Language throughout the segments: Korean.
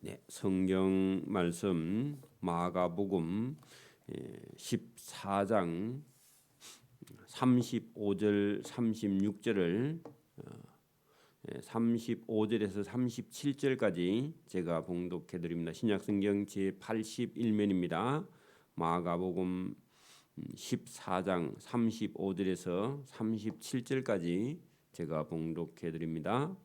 네, 성경 말씀 마가복음 14장 35절 36절을 35절에서 37절까지 제가 봉독해 드립니다. 신약성경 제81면입니다. 마가복음 14장 35절에서 37절까지 제가 봉독해 드립니다.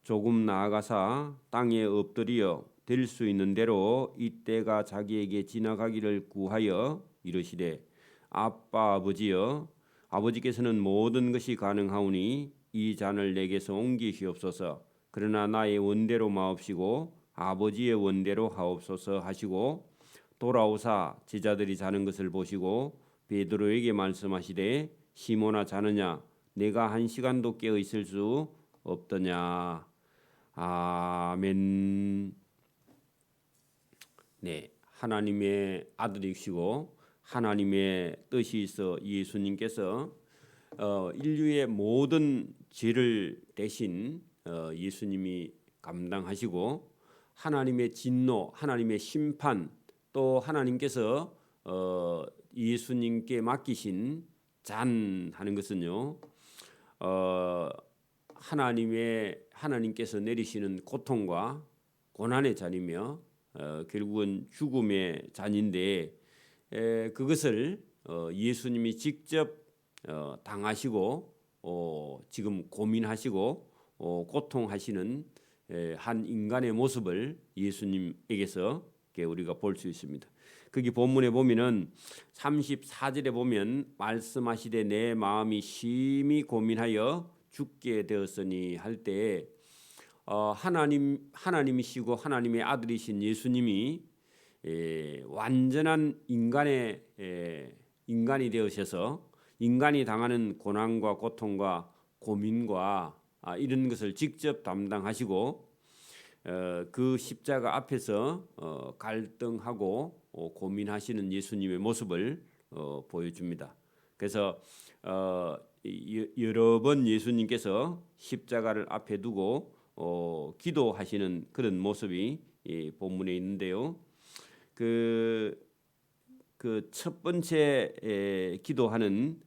조금 나아가사 땅에 엎드려 될 수 있는 대로 이때가 자기에게 지나가기를 구하여 이르시되 아빠 아버지여 아버지께서는 모든 것이 가능하오니 이 잔을 내게서 옮기시옵소서. 그러나 나의 원대로 마옵시고 아버지의 원대로 하옵소서 하시고 돌아오사 제자들이 자는 것을 보시고 베드로에게 말씀하시되 시몬아 자느냐 내가 한 시간도 깨어 있을 수 없더냐. 아멘. 네, 하나님의 아들이시고 하나님의 뜻이 있어 예수님께서 인류의 모든 죄를 대신 예수님이 감당하시고 하나님의 진노, 하나님의 심판 또 하나님께서 예수님께 맡기신 잔 하는 것은요. 하나님께서 내리시는 고통과 고난의 잔이며 결국은 죽음의 잔인데 그것을 예수님이 직접 당하시고 지금 고민하시고 고통하시는 한 인간의 모습을 예수님에게서 우리가 볼 수 있습니다. 거기 본문에 보면은 34절에 보면 말씀하시되 내 마음이 심히 고민하여 죽게 되었으니 할 때 하나님이시고 하나님의 아들이신 예수님이 완전한 인간이 되으셔서 인간이 당하는 고난과 고통과 고민과 이런 것을 직접 담당하시고 그 십자가 앞에서 갈등하고 고민하시는 예수님의 모습을 보여줍니다. 그래서 여러 번 예수님께서 십자가를 앞에 두고 기도하시는 그런 모습이 본문에 있는데요. 그 첫 번째 기도하는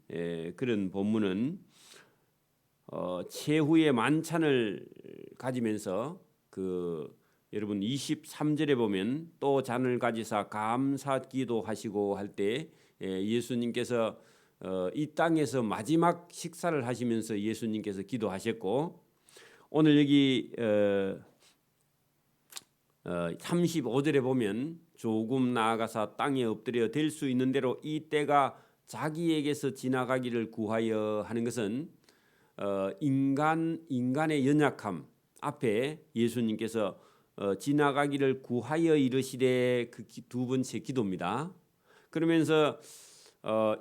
그런 본문은 최후의 만찬을 가지면서 여러분 23절에 보면 또 잔을 가지사 감사 기도하시고 할 때 예수님께서 이 땅에서 마지막 식사를 하시면서 예수님께서 기도하셨고 오늘 여기 35절에 보면 조금 나아가사 땅에 엎드려 될 수 있는 대로 이 때가 자기에게서 지나가기를 구하여 하는 것은 인간의 연약함 앞에 예수님께서 지나가기를 구하여 이르시되 그 두 번째 기도입니다. 그러면서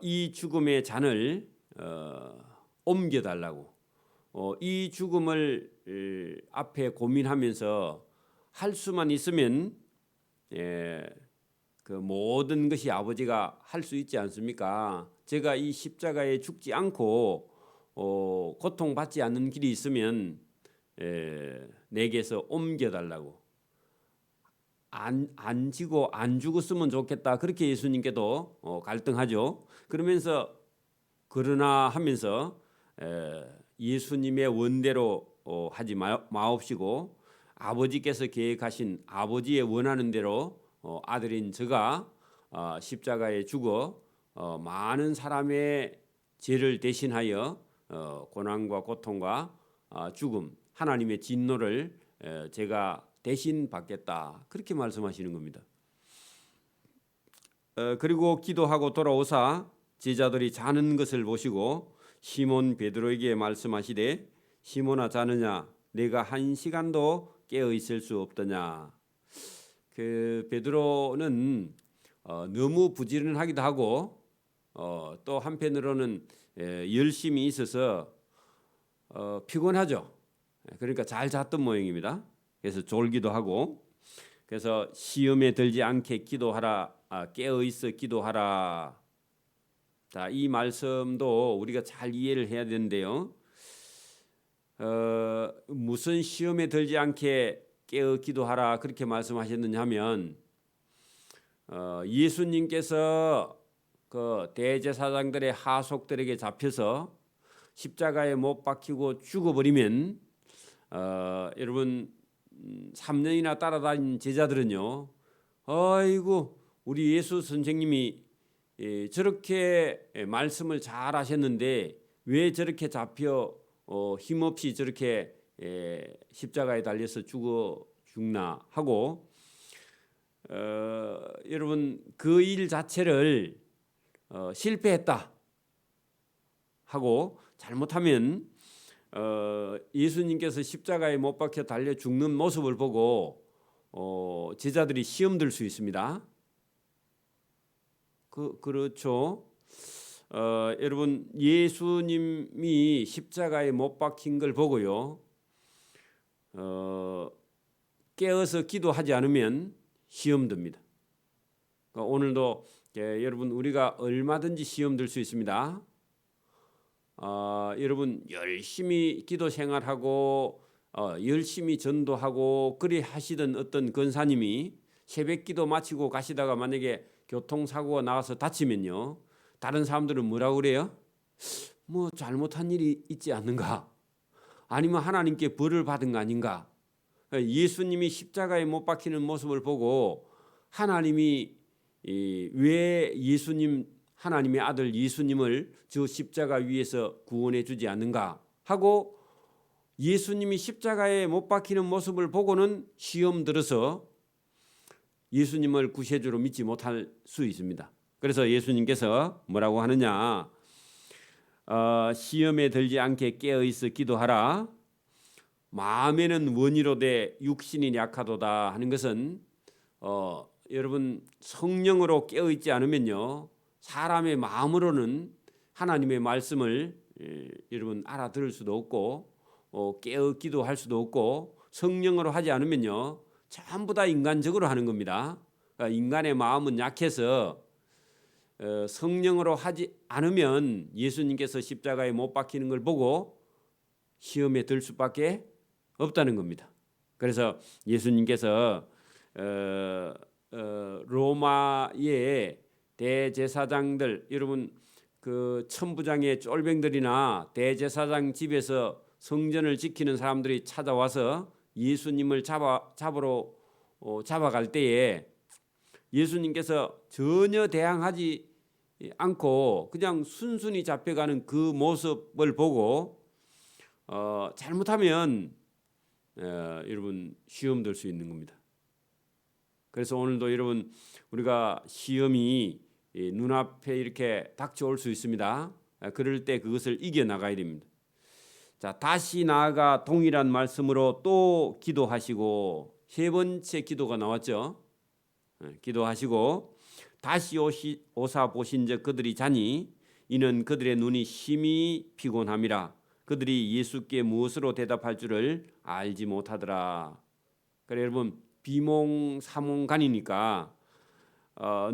이 죽음의 잔을 옮겨달라고 이 죽음을 앞에 고민하면서 할 수만 있으면 그 모든 것이 아버지가 할 수 있지 않습니까? 제가 이 십자가에 죽지 않고 고통받지 않는 길이 있으면 내게서 옮겨달라고 안 지고 안 죽었으면 좋겠다. 그렇게 예수님께도 갈등하죠. 그러면서 그러나 하면서 예수님의 원대로 하지 마옵시고 아버지께서 계획하신 아버지의 원하는 대로 아들인 저가 십자가에 죽어 많은 사람의 죄를 대신하여 고난과 고통과 죽음 하나님의 진노를 제가 대신 받겠다. 그렇게 말씀하시는 겁니다. 그리고 기도하고 돌아오사 제자들이 자는 것을 보시고 시몬 베드로에게 말씀하시되 시몬아 자느냐 내가 한 시간도 깨어 있을 수 없더냐. 그 베드로는 너무 부지런하기도 하고 또 한편으로는 열심히 있어서 피곤하죠. 그러니까 잘 잤던 모양입니다. 그래서 졸기도 하고 그래서 시험에 들지 않게 기도하라. 깨어 있어 기도하라. 자, 이 말씀도 우리가 잘 이해를 해야 되는데요. 무슨 시험에 들지 않게 깨어 기도하라 그렇게 말씀하셨느냐 하면 예수님께서 그 대제사장들의 하속들에게 잡혀서 십자가에 못 박히고 죽어버리면 여러분 3년이나 따라다닌 제자들은요, 아이고 우리 예수 선생님이 저렇게 말씀을 잘 하셨는데 왜 저렇게 잡혀 힘없이 저렇게 십자가에 달려서 죽나 하고 여러분 그 일 자체를 실패했다 하고 잘못하면 예수님께서 십자가에 못 박혀 달려 죽는 모습을 보고 제자들이 시험 들 수 있습니다. 그렇죠. 여러분 예수님이 십자가에 못 박힌 걸 보고요, 깨어서 기도하지 않으면 시험 듭니다. 그러니까 오늘도 여러분 우리가 얼마든지 시험 들 수 있습니다. 여러분 열심히 기도 생활하고 열심히 전도하고 그리 하시던 어떤 권사님이 새벽 기도 마치고 가시다가 만약에 교통사고가 나와서 다치면요, 다른 사람들은 뭐라고 그래요? 뭐 잘못한 일이 있지 않는가? 아니면 하나님께 벌을 받은 거 아닌가? 예수님이 십자가에 못 박히는 모습을 보고 하나님이 왜 하나님의 아들 예수님을 저 십자가 위에서 구원해 주지 않는가 하고 예수님이 십자가에 못 박히는 모습을 보고는 시험 들어서 예수님을 구세주로 믿지 못할 수 있습니다. 그래서 예수님께서 뭐라고 하느냐, 시험에 들지 않게 깨어있어 기도하라. 마음에는 원이로되 육신이 약하도다 하는 것은 여러분 성령으로 깨어있지 않으면요, 사람의 마음으로는 하나님의 말씀을 여러분 알아들을 수도 없고 깨어 기도할 수도 없고, 성령으로 하지 않으면요 전부 다 인간적으로 하는 겁니다. 그러니까 인간의 마음은 약해서 성령으로 하지 않으면 예수님께서 십자가에 못 박히는 걸 보고 시험에 들 수밖에 없다는 겁니다. 그래서 예수님께서 로마의 대제사장들, 여러분 그 천부장의 쫄병들이나 대제사장 집에서 성전을 지키는 사람들이 찾아와서 예수님을 잡아갈 때에 예수님께서 전혀 대항하지 않고 그냥 순순히 잡혀가는 그 모습을 보고 잘못하면 여러분 시험 들 수 있는 겁니다. 그래서 오늘도 여러분 우리가 시험이 눈앞에 이렇게 닥쳐올 수 있습니다. 그럴 때 그것을 이겨나가야 됩니다. 자, 다시 나아가 동일한 말씀으로 또 기도하시고, 세 번째 기도가 나왔죠. 기도하시고 다시 오사 보신즉 그들이 자니 이는 그들의 눈이 심히 피곤함이라 그들이 예수께 무엇으로 대답할 줄을 알지 못하더라. 그래 여러분 비몽사몽간이니까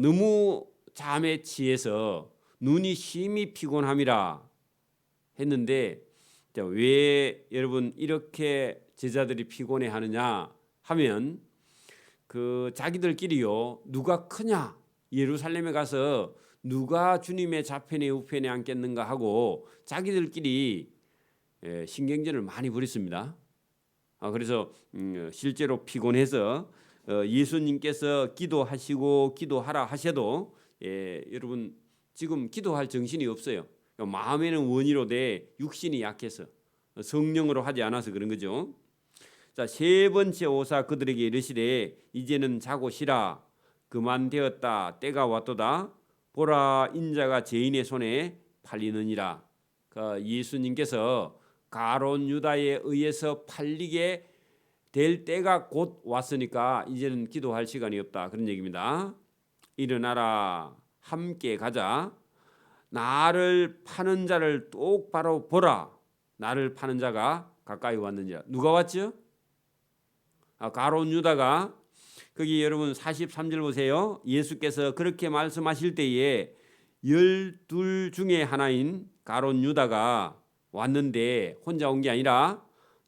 너무 잠에 취해서 눈이 심히 피곤함이라 했는데, 왜 여러분 이렇게 제자들이 피곤해 하느냐 하면 그 자기들끼리요, 누가 크냐, 예루살렘에 가서 누가 주님의 좌편에 우편에 앉겠는가 하고 자기들끼리 신경전을 많이 벌였습니다. 그래서 실제로 피곤해서 예수님께서 기도하시고 기도하라 하셔도 여러분 지금 기도할 정신이 없어요. 마음에는 원이로되 육신이 약해서 성령으로 하지 않아서 그런 거죠. 자, 세 번째 오사 그들에게 이르시되 이제는 자고 쉬라. 그만 되었다. 때가 왔도다. 보라 인자가 죄인의 손에 팔리느니라. 예수님께서 가룟 유다에 의해서 팔리게 될 때가 곧 왔으니까 이제는 기도할 시간이 없다, 그런 얘기입니다. 일어나라, 함께 가자. 나를 파는 자를 똑바로 보라. 나를 파는 자가 가까이 왔느니라. 누가 왔죠? 가룟 유다가. 거기 여러분 43절 보세요. 예수께서 그렇게 말씀하실 때에 12 중에 하나인 가룟 유다가 왔는데 혼자 온 게 아니라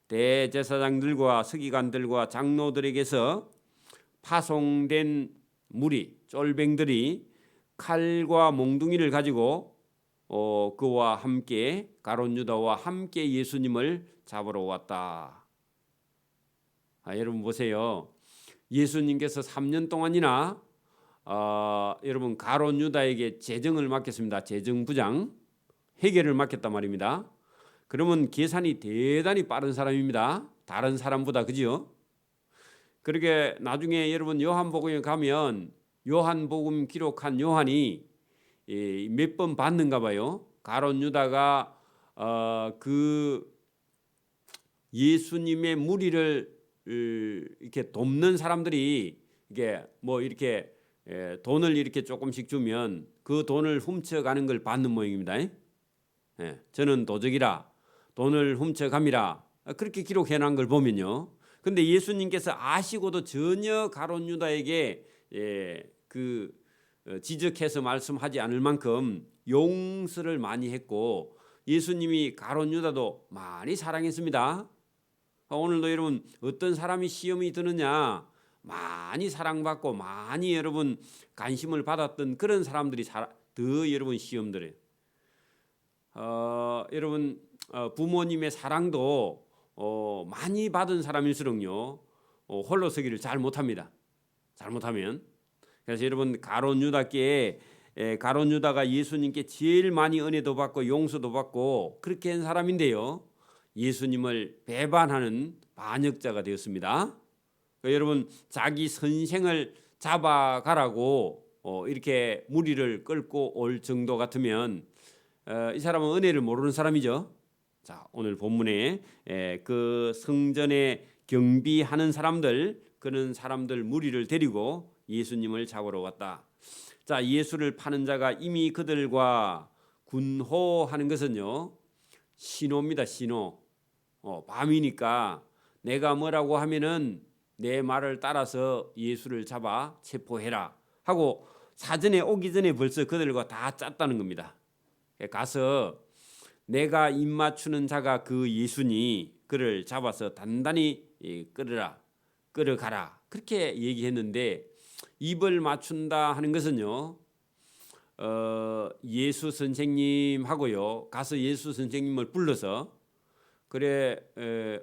대제사장들과 서기관들과 장로들에게서 파송된 무리 쫄병들이 칼과 몽둥이를 가지고 그와 함께 가룟 유다와 함께 예수님을 잡으러 왔다. 여러분 보세요. 예수님께서 3년 동안이나 여러분 가룟 유다에게 재정을 맡겼습니다. 재정부장 회계를 맡겼단 말입니다. 그러면 계산이 대단히 빠른 사람입니다. 다른 사람보다 그죠? 그렇게 나중에 여러분 요한복음에 가면 요한복음 기록한 요한이 몇 번 받는가 봐요. 가룟 유다가 그 예수님의 무리를 이렇게 돕는 사람들이 이게 뭐 이렇게 돈을 이렇게 조금씩 주면 그 돈을 훔쳐가는 걸 받는 모양입니다. 저는 도적이라 돈을 훔쳐갑니다. 그렇게 기록해 놓은 걸 보면요. 근데 예수님께서 아시고도 전혀 가룟 유다에게 그 지적해서 말씀하지 않을 만큼 용서를 많이 했고 예수님이 가룟 유다도 많이 사랑했습니다. 오늘도 여러분 어떤 사람이 시험이 드느냐 많이 사랑받고 많이 여러분 관심을 받았던 그런 사람들이 더 여러분 시험들에 여러분 부모님의 사랑도 많이 받은 사람일수록요 홀로 서기를 잘 못합니다. 잘못하면. 그래서 여러분 가룟 유다께 가룟 유다가 예수님께 제일 많이 은혜도 받고 용서도 받고 그렇게 한 사람인데요. 예수님을 배반하는 반역자가 되었습니다. 그러니까 여러분 자기 선생을 잡아가라고 이렇게 무리를 끌고 올 정도 같으면 이 사람은 은혜를 모르는 사람이죠. 자, 오늘 본문에 그 성전에 경비하는 사람들 그런 사람들 무리를 데리고 예수님을 잡으러 왔다. 자, 예수를 파는 자가 이미 그들과 군호하는 것은요 신호입니다. 신호. 밤이니까 내가 뭐라고 하면은 내 말을 따라서 예수를 잡아 체포해라 하고 사전에 오기 전에 벌써 그들과 다 짰다는 겁니다. 가서 내가 입 맞추는 자가 그 예수니 그를 잡아서 단단히 끌어가라 그렇게 얘기했는데 입을 맞춘다 하는 것은요 예수 선생님하고요 가서 예수 선생님을 불러서 그래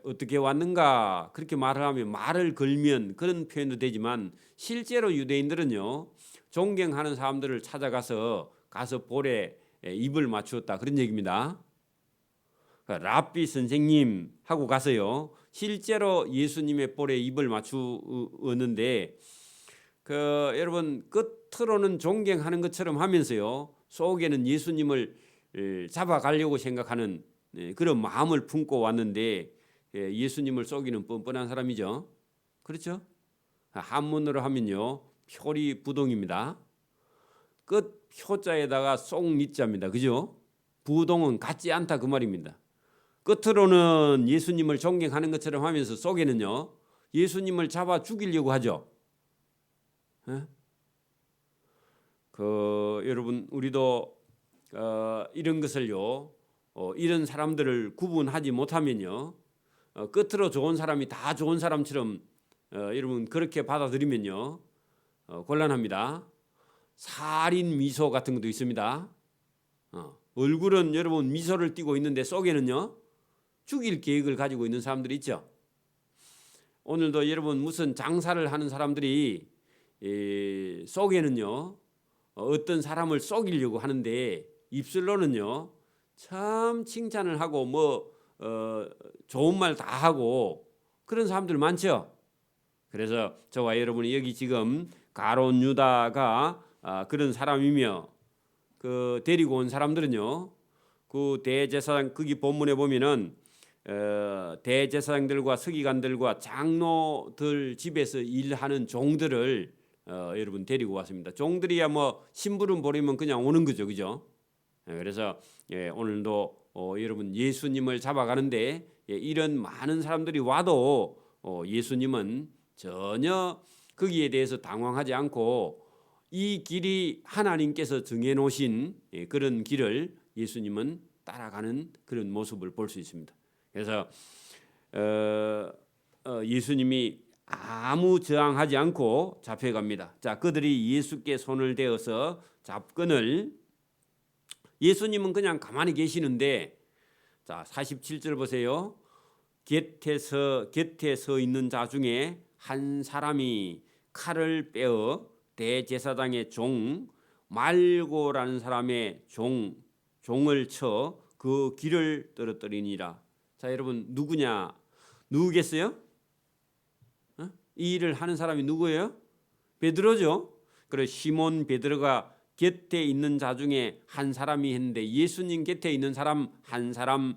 어떻게 왔는가 그렇게 말을 하면 말을 걸면 그런 표현도 되지만 실제로 유대인들은요 존경하는 사람들을 찾아가서 볼에 입을 맞추었다 그런 얘기입니다. 랍비 선생님 하고 가서요 실제로 예수님의 볼에 입을 맞추었는데 여러분 겉으로는 존경하는 것처럼 하면서요 속에는 예수님을 잡아가려고 생각하는 그런 마음을 품고 왔는데 예수님을 속이는 뻔뻔한 사람이죠. 그렇죠? 한문으로 하면요 표리부동입니다. 끝 표자에다가 속 니자입니다. 그죠? 부동은 같지 않다 그 말입니다. 끝으로는 예수님을 존경하는 것처럼 하면서 속에는요 예수님을 잡아 죽이려고 하죠. 여러분 우리도 이런 것을요 이런 사람들을 구분하지 못하면요 끝으로 좋은 사람이 다 좋은 사람처럼 여러분 그렇게 받아들이면요 곤란합니다. 살인 미소 같은 것도 있습니다. 얼굴은 여러분 미소를 띠고 있는데 속에는요 죽일 계획을 가지고 있는 사람들이 있죠. 오늘도 여러분 무슨 장사를 하는 사람들이 속에는요 어떤 사람을 속이려고 하는데 입술로는요 참 칭찬을 하고 좋은 말 다 하고 그런 사람들 많죠. 그래서 저와 여러분이 여기 지금 가룟 유다가 그런 사람이며 그 데리고 온 사람들은요 그 대제사장 거기 본문에 보면은 대제사장들과 서기관들과 장로들 집에서 일하는 종들을 여러분 데리고 왔습니다. 종들이야 뭐 심부름 보내면 그냥 오는 거죠, 그죠? 그래서 오늘도 여러분 예수님을 잡아가는데 이런 많은 사람들이 와도 예수님은 전혀 거기에 대해서 당황하지 않고 이 길이 하나님께서 정해놓으신 그런 길을 예수님은 따라가는 그런 모습을 볼 수 있습니다. 그래서 예수님이 아무 저항하지 않고 잡혀갑니다. 자, 그들이 예수께 손을 대어서 잡건을 예수님은 그냥 가만히 계시는데 자, 47절 보세요. 곁에 서 있는 자 중에 한 사람이 칼을 빼어 대제사장의 종 말고라는 사람의 종을 쳐 그 귀를 떨어뜨리니라. 자, 여러분 누구겠어요? 이 일을 하는 사람이 누구예요? 베드로죠. 그래 시몬 베드로가 곁에 있는 자 중에 한 사람이 했는데 예수님 곁에 있는 사람 한 사람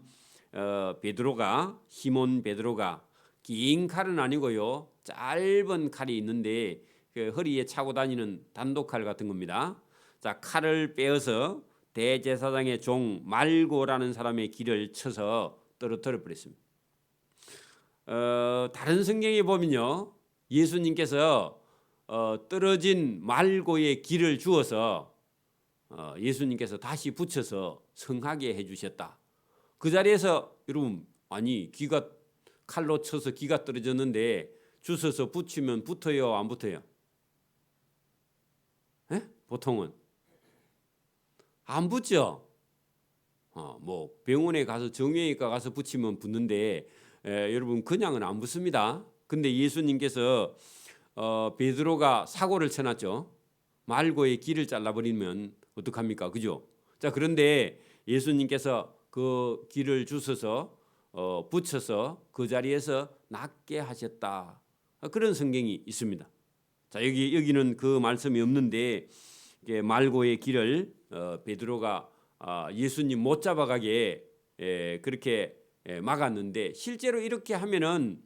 베드로가 시몬 베드로가 긴 칼은 아니고요. 짧은 칼이 있는데 그 허리에 차고 다니는 단독칼 같은 겁니다. 자, 칼을 빼어서 대제사장의 종 말고라는 사람의 귀를 쳐서 떨어뜨려 버렸습니다. 다른 성경에 보면요. 예수님께서 떨어진 말고의 귀를 주어서 예수님께서 다시 붙여서 성하게 해주셨다. 그 자리에서 여러분 아니 귀가 칼로 쳐서 귀가 떨어졌는데 주워서 붙이면 붙어요 안 붙어요? 에? 보통은 안 붙죠. 뭐 병원에 가서 정형외과 가서 붙이면 붙는데 여러분 그냥은 안 붙습니다. 근데 예수님께서 베드로가 사고를 쳐놨죠. 말고의 귀를 잘라버리면 어떡합니까? 그죠? 자, 그런데 예수님께서 그 귀를 주셔서 붙여서 그 자리에서 낫게 하셨다. 그런 성경이 있습니다. 자, 여기는 그 말씀이 없는데 말고의 귀를 베드로가 예수님 못 잡아가게 그렇게 막았는데 실제로 이렇게 하면은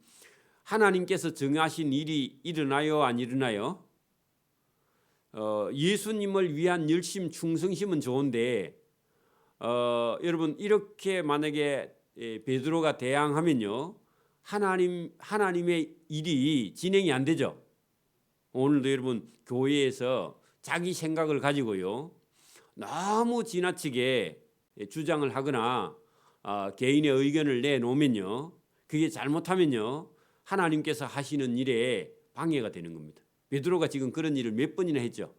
하나님께서 정하신 일이 일어나요 안 일어나요? 예수님을 위한 열심 충성심은 좋은데 여러분 이렇게 만약에 베드로가 대항하면요 하나님의 일이 진행이 안 되죠. 오늘도 여러분 교회에서 자기 생각을 가지고요 너무 지나치게 주장을 하거나 개인의 의견을 내놓으면요 그게 잘못하면요 하나님께서 하시는 일에 방해가 되는 겁니다. 베드로가 지금 그런 일을 몇 번이나 했죠.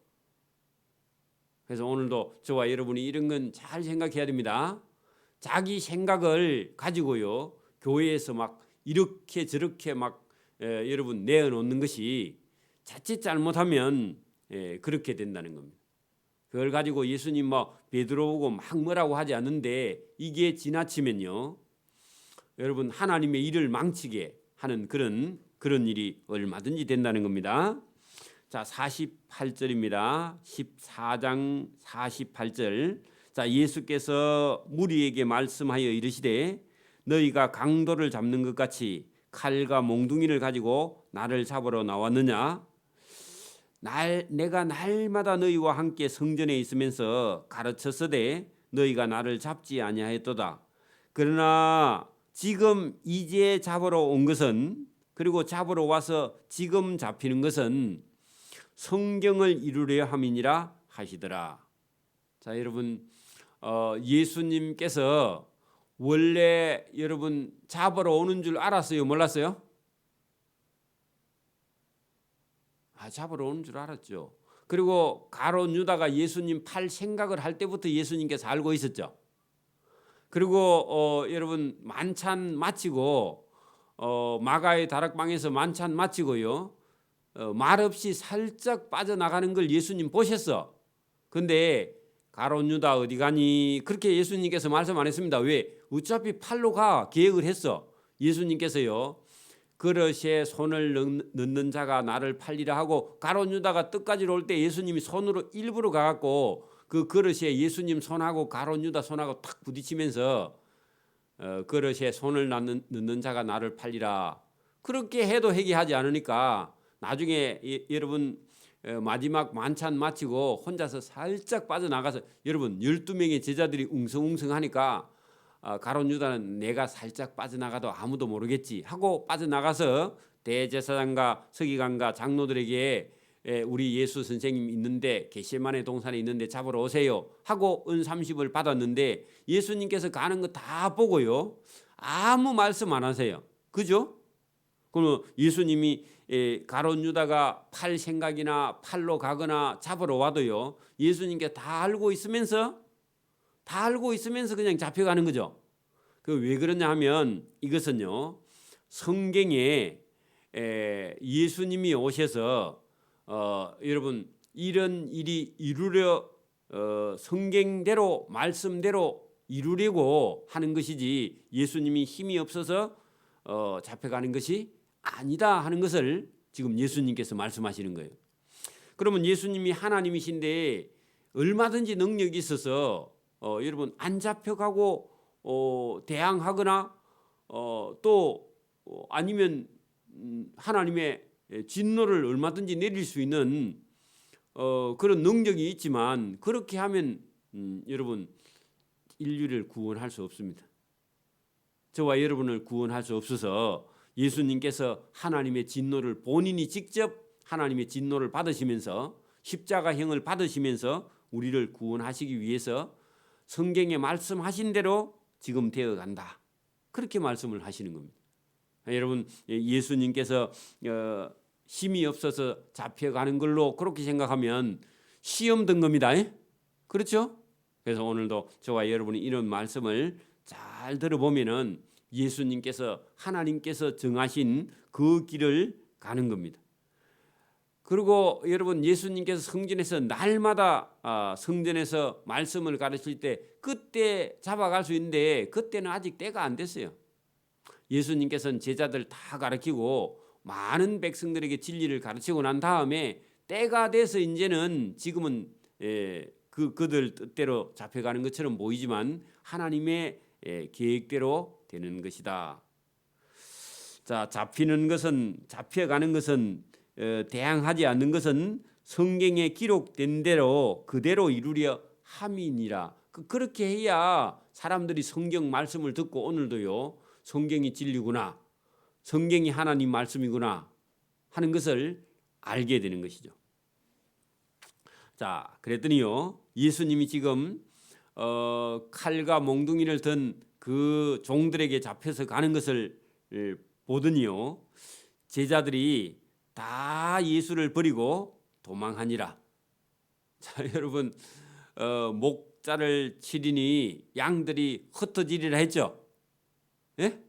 그래서 오늘도 저와 여러분이 이런 건 잘 생각해야 됩니다. 자기 생각을 가지고요 교회에서 막 이렇게 저렇게 막 여러분 내어놓는 것이 자칫 잘못하면 그렇게 된다는 겁니다. 그걸 가지고 예수님 뭐 베드로 보고 막 뭐라고 하지 않는데 이게 지나치면요 여러분 하나님의 일을 망치게 하는 그런 일이 얼마든지 된다는 겁니다. 자, 48절입니다. 14장 48절. 자, 예수께서 무리에게 말씀하여 이르시되 너희가 강도를 잡는 것 같이 칼과 몽둥이를 가지고 나를 잡으러 나왔느냐? 내가 날마다 너희와 함께 성전에 있으면서 가르쳤으되 너희가 나를 잡지 아니하였도다. 그러나 지금 이제 잡으러 온 것은 그리고 잡으러 와서 지금 잡히는 것은 성경을 이루려 함이니라 하시더라. 자, 여러분 예수님께서 원래 여러분 잡으러 오는 줄 알았어요? 몰랐어요? 잡으러 오는 줄 알았죠. 그리고 가룟 유다가 예수님 팔 생각을 할 때부터 예수님께서 알고 있었죠. 그리고 여러분 만찬 마치고 마가의 다락방에서 만찬 마치고요 말없이 살짝 빠져나가는 걸 예수님 보셨어. 근데 가룟 유다 어디 가니? 그렇게 예수님께서 말씀 안 했습니다. 왜? 어차피 팔로 가 계획을 했어. 예수님께서요 그릇에 손을 넣는 자가 나를 팔리라 하고 가룟 유다가 떡가지러 올 때 예수님이 손으로 일부러 가갖고 그 그릇에 예수님 손하고 가룟 유다 손하고 탁 부딪히면서 그릇에 손을 넣는 자가 나를 팔리라. 그렇게 해도 회개하지 않으니까 나중에 여러분 마지막 만찬 마치고 혼자서 살짝 빠져나가서 여러분 12명의 제자들이 웅성웅성하니까 가룟 유다는 내가 살짝 빠져나가도 아무도 모르겠지 하고 빠져나가서 대제사장과 서기관과 장로들에게 우리 예수 선생님 있는데 겟세마네 동산에 있는데 잡으러 오세요 하고 은 30을 받았는데 예수님께서 가는 거 다 보고요 아무 말씀 안 하세요. 그죠? 그러면 예수님이 가룟 유다가 팔 생각이나 팔로 가거나 잡으러 와도요, 예수님께 다 알고 있으면서 그냥 잡혀가는 거죠. 그 왜 그러냐 하면 이것은요, 성경에 예수님이 오셔서 여러분 이런 일이 이루려 성경대로 말씀대로 이루려고 하는 것이지 예수님이 힘이 없어서 잡혀가는 것이 아니다 하는 것을 지금 예수님께서 말씀하시는 거예요. 그러면 예수님이 하나님이신데 얼마든지 능력이 있어서 여러분 안 잡혀가고 대항하거나 또 아니면 하나님의 진노를 얼마든지 내릴 수 있는 그런 능력이 있지만 그렇게 하면 여러분 인류를 구원할 수 없습니다. 저와 여러분을 구원할 수 없어서 예수님께서 하나님의 진노를 본인이 직접 하나님의 진노를 받으시면서 십자가형을 받으시면서 우리를 구원하시기 위해서 성경에 말씀하신 대로 지금 되어간다. 그렇게 말씀을 하시는 겁니다. 여러분 예수님께서 힘이 없어서 잡혀가는 걸로 그렇게 생각하면 시험 든 겁니다. 그렇죠? 그래서 오늘도 저와 여러분이 이런 말씀을 잘 들어보면은 예수님께서 하나님께서 정하신 그 길을 가는 겁니다. 그리고 여러분 예수님께서 성전에서 날마다 성전에서 말씀을 가르칠 때 그때 잡아갈 수 있는데 그때는 아직 때가 안 됐어요. 예수님께서는 제자들 다 가르치고 많은 백성들에게 진리를 가르치고 난 다음에 때가 돼서 이제는 지금은 그들 뜻대로 잡혀가는 것처럼 보이지만 하나님의 계획대로 되는 것이다. 자, 잡혀가는 것은 대항하지 않는 것은 성경에 기록된 대로 그대로 이루려 함이니라. 그렇게 해야 사람들이 성경 말씀을 듣고 오늘도요, 성경이 진리구나, 성경이 하나님 말씀이구나 하는 것을 알게 되는 것이죠. 자, 그랬더니요, 예수님이 지금 칼과 몽둥이를 든 그 종들에게 잡혀서 가는 것을 보더니요, 제자들이 다 예수를 버리고 도망하니라. 자, 여러분 목자를 치리니 양들이 흩어지리라 했죠. 예?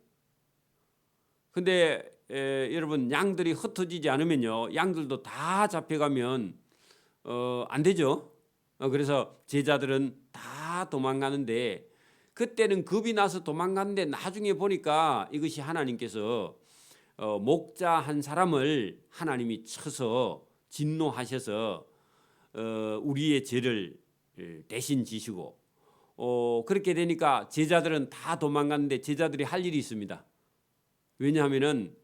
근데 여러분 양들이 흩어지지 않으면요, 양들도 다 잡혀가면 안 되죠. 그래서 제자들은 다 도망가는데 그때는 겁이 나서 도망갔는데 나중에 보니까 이것이 하나님께서 목자 한 사람을 하나님이 쳐서 진노하셔서 우리의 죄를 대신 지시고 그렇게 되니까 제자들은 다 도망갔는데 제자들이 할 일이 있습니다. 왜냐하면은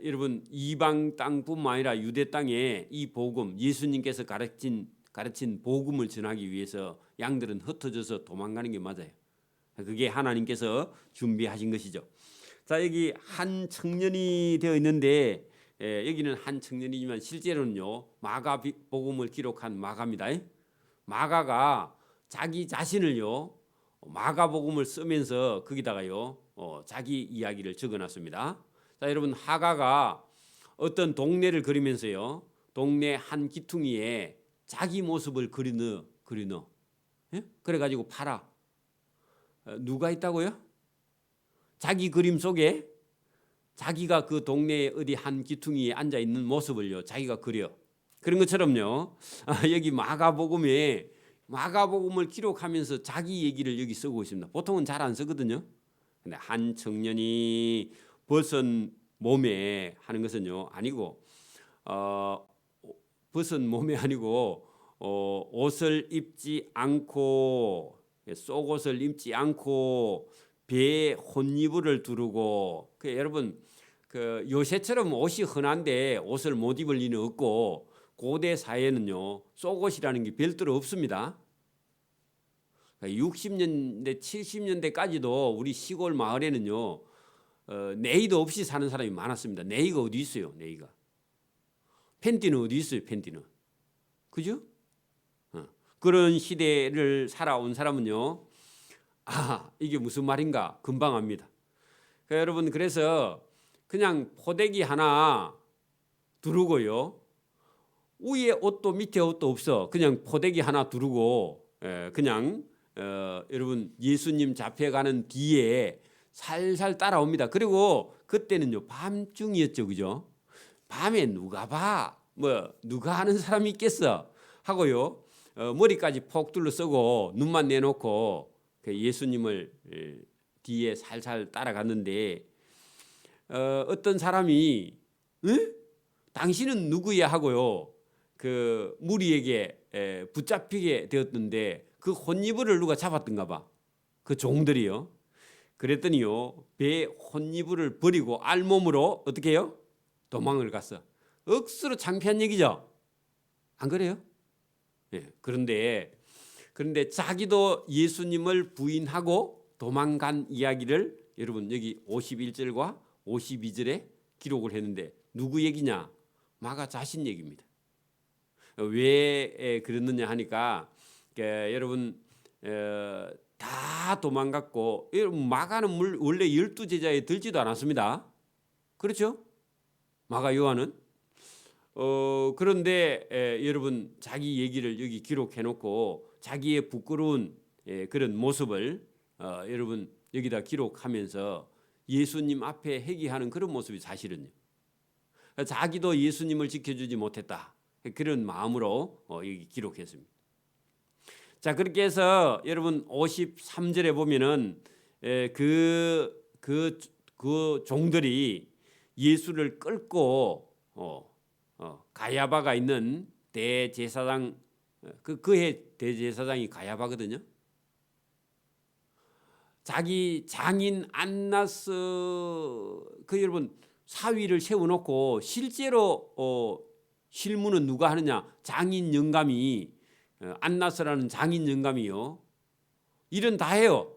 여러분 이방 땅뿐만 아니라 유대 땅에 이 복음 예수님께서 가르친 복음을 전하기 위해서 양들은 흩어져서 도망가는 게 맞아요. 그게 하나님께서 준비하신 것이죠. 자, 여기 한 청년이 되어 있는데 여기는 한 청년이지만 실제로는요 마가복음을 기록한 마가입니다. 마가가 자기 자신을요 마가복음을 쓰면서 거기다가요 자기 이야기를 적어놨습니다. 자, 여러분 하가가 어떤 동네를 그리면서요 동네 한 기퉁이에 자기 모습을 그리 넣어. 예? 그래가지고 팔아. 누가 있다고요? 자기 그림 속에 자기가 그 동네 어디 한 기퉁이에 앉아 있는 모습을요 자기가 그려. 그런 것처럼요 여기 마가복음에 마가복음을 기록하면서 자기 얘기를 여기 쓰고 있습니다. 보통은 잘 안 쓰거든요. 근데 한 청년이 벗은 몸에 하는 것은요 아니고 벗은 몸에 아니고 옷을 입지 않고 속옷을 입지 않고 배에 혼이불을 두르고 여러분 요새처럼 옷이 흔한데 옷을 못 입을 리는 없고 고대 사회는요 속옷이라는 게 별도로 없습니다. 60년대 70년대까지도 우리 시골 마을에는요 네이도 없이 사는 사람이 많았습니다. 네이가 어디 있어요? 네이가 팬티는 어디 있어요? 팬티는 그죠? 그런 시대를 살아온 사람은요 이게 무슨 말인가 금방 압니다. 여러분 그래서 그냥 포대기 하나 두르고요. 위에 옷도 밑에 옷도 없어. 그냥 포대기 하나 두르고 그냥 여러분 예수님 잡혀가는 뒤에 살살 따라옵니다. 그리고 그때는요 밤중이었죠, 그죠? 밤에 누가 봐? 뭐 누가 하는 사람이 있겠어? 하고요 머리까지 폭 둘러쓰고 눈만 내놓고 예수님을 뒤에 살살 따라갔는데 어떤 사람이 응? 당신은 누구야 하고요 그 무리에게 붙잡히게 되었는데 그 혼이불을 누가 잡았던가 봐. 그 종들이요. 그랬더니요 배 혼이불을 버리고 알몸으로 어떻게 해요? 도망을 갔어. 억수로 창피한 얘기죠. 안 그래요? 네. 그런데 자기도 예수님을 부인하고 도망간 이야기를 여러분 여기 51절과 52절에 기록을 했는데 누구 얘기냐? 마가 자신 얘기입니다. 왜 그랬느냐 하니까 여러분 다 도망갔고 마가는 원래 12제자에 들지도 않았습니다. 그렇죠? 마가 요한은 그런데 여러분 자기 얘기를 여기 기록해 놓고 자기의 부끄러운 그런 모습을 여러분 여기다 기록하면서 예수님 앞에 회개하는 그런 모습이 사실은요. 자기도 예수님을 지켜주지 못했다. 그런 마음으로 여기 기록했습니다. 자 그렇게 해서 여러분 53절에 보면은 그 종들이 예수를 끌고 가야바가 있는 대제사장 그해 대제사장이 가야바거든요. 자기 장인 안나스 그 여러분 사위를 세워놓고 실제로 실무는 누가 하느냐? 장인 영감이 안나스라는 장인 영감이요. 일은 다 해요.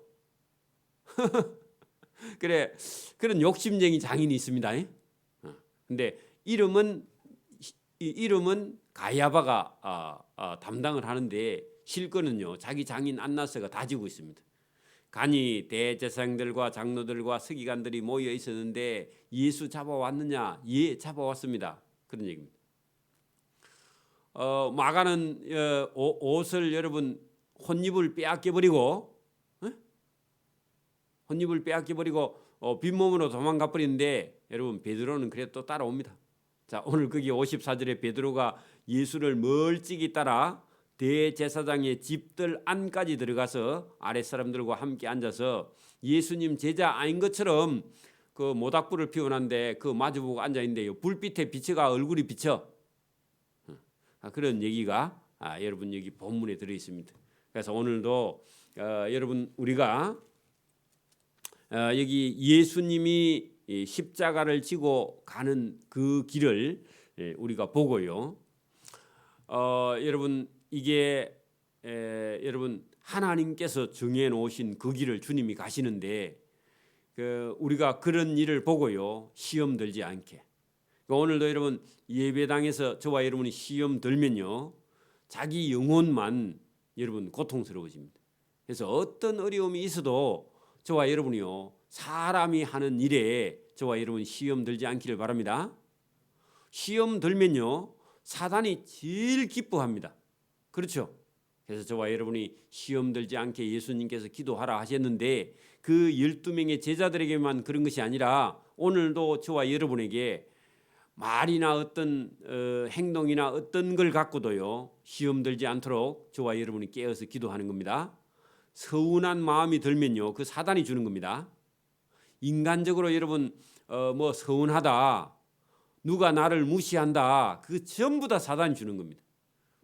그래 그런 욕심쟁이 장인이 있습니다. 근데 이름은 가야바가 담당을 하는데 실권은요 자기 장인 안나스가 다지고 있습니다. 간이 대제사장들과 장로들과 서기관들이 모여 있었는데 예수 잡아왔느냐? 예, 잡아왔습니다. 그런 얘기입니다. 마가는 옷을 여러분 혼입을 빼앗겨버리고 빈몸으로 도망가 버리는데 여러분 베드로는 그래 또 따라옵니다. 자 오늘 거기 54절에 베드로가 예수를 멀찍이 따라 대제사장의 집들 안까지 들어가서 아랫사람들과 함께 앉아서 예수님 제자 아닌 것처럼 그 모닥불을 피워놨는데 그 마주보고 앉아있는데요 불빛에 비쳐가 얼굴이 비쳐. 그런 얘기가 여러분 여기 본문에 들어있습니다. 그래서 오늘도 여러분 우리가 여기 예수님이 십자가를 지고 가는 그 길을 우리가 보고요. 여러분 이게 여러분 하나님께서 정해 놓으신 그 길을 주님이 가시는데 우리가 그런 일을 보고요 시험 들지 않게. 오늘도 여러분 예배당에서 저와 여러분이 시험 들면요 자기 영혼만 여러분 고통스러워집니다. 그래서 어떤 어려움이 있어도 저와 여러분이요 사람이 하는 일에 저와 여러분 시험 들지 않기를 바랍니다. 시험 들면요 사단이 제일 기뻐합니다. 그렇죠? 그래서 저와 여러분이 시험 들지 않게 예수님께서 기도하라 하셨는데 그 12명의 제자들에게만 그런 것이 아니라 오늘도 저와 여러분에게 말이나 어떤 행동이나 어떤 걸 갖고도요 시험 들지 않도록 저와 여러분이 깨어서 기도하는 겁니다. 서운한 마음이 들면요 그 사단이 주는 겁니다. 인간적으로 여러분 뭐 서운하다, 누가 나를 무시한다, 그 전부 다 사단이 주는 겁니다.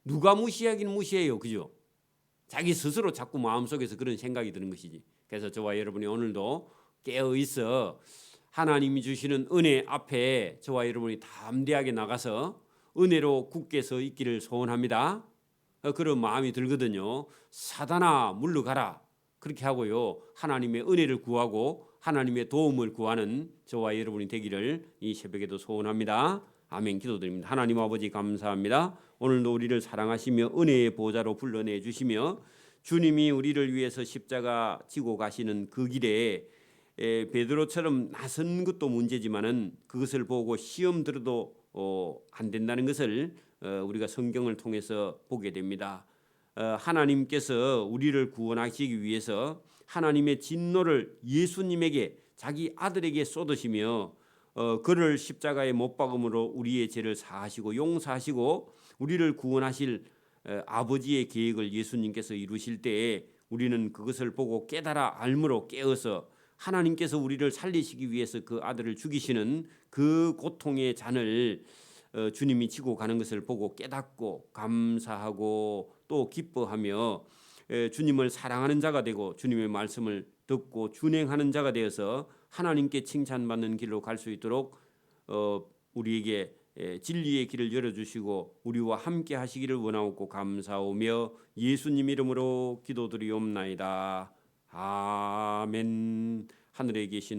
누가 무시하긴 무시해요, 그죠? 자기 스스로 자꾸 마음속에서 그런 생각이 드는 것이지. 그래서 저와 여러분이 오늘도 깨어 있어 하나님이 주시는 은혜 앞에 저와 여러분이 담대하게 나가서 은혜로 굳게 서 있기를 소원합니다. 그런 마음이 들거든요. 사단아 물러가라 그렇게 하고요 하나님의 은혜를 구하고 하나님의 도움을 구하는 저와 여러분이 되기를 이 새벽에도 소원합니다. 아멘. 기도드립니다. 하나님 아버지 감사합니다. 오늘도 우리를 사랑하시며 은혜의 보좌로 불러내 주시며 주님이 우리를 위해서 십자가 지고 가시는 그 길에 베드로처럼 나선 것도 문제지만은 그것을 보고 시험 들어도 안 된다는 것을 우리가 성경을 통해서 보게 됩니다. 하나님께서 우리를 구원하시기 위해서 하나님의 진노를 예수님에게 자기 아들에게 쏟으시며 그를 십자가에 못 박음으로 우리의 죄를 사하시고 용서하시고 우리를 구원하실 아버지의 계획을 예수님께서 이루실 때에 우리는 그것을 보고 깨달아 알므로 깨어서 하나님께서 우리를 살리시기 위해서 그 아들을 죽이시는 그 고통의 잔을 주님이 지고 가는 것을 보고 깨닫고 감사하고 또 기뻐하며 주님을 사랑하는 자가 되고 주님의 말씀을 듣고 준행하는 자가 되어서 하나님께 칭찬받는 길로 갈 수 있도록 우리에게 진리의 길을 열어주시고 우리와 함께 하시기를 원하옵고 감사하며 예수님 이름으로 기도드리옵나이다. 아멘. 하늘에 계신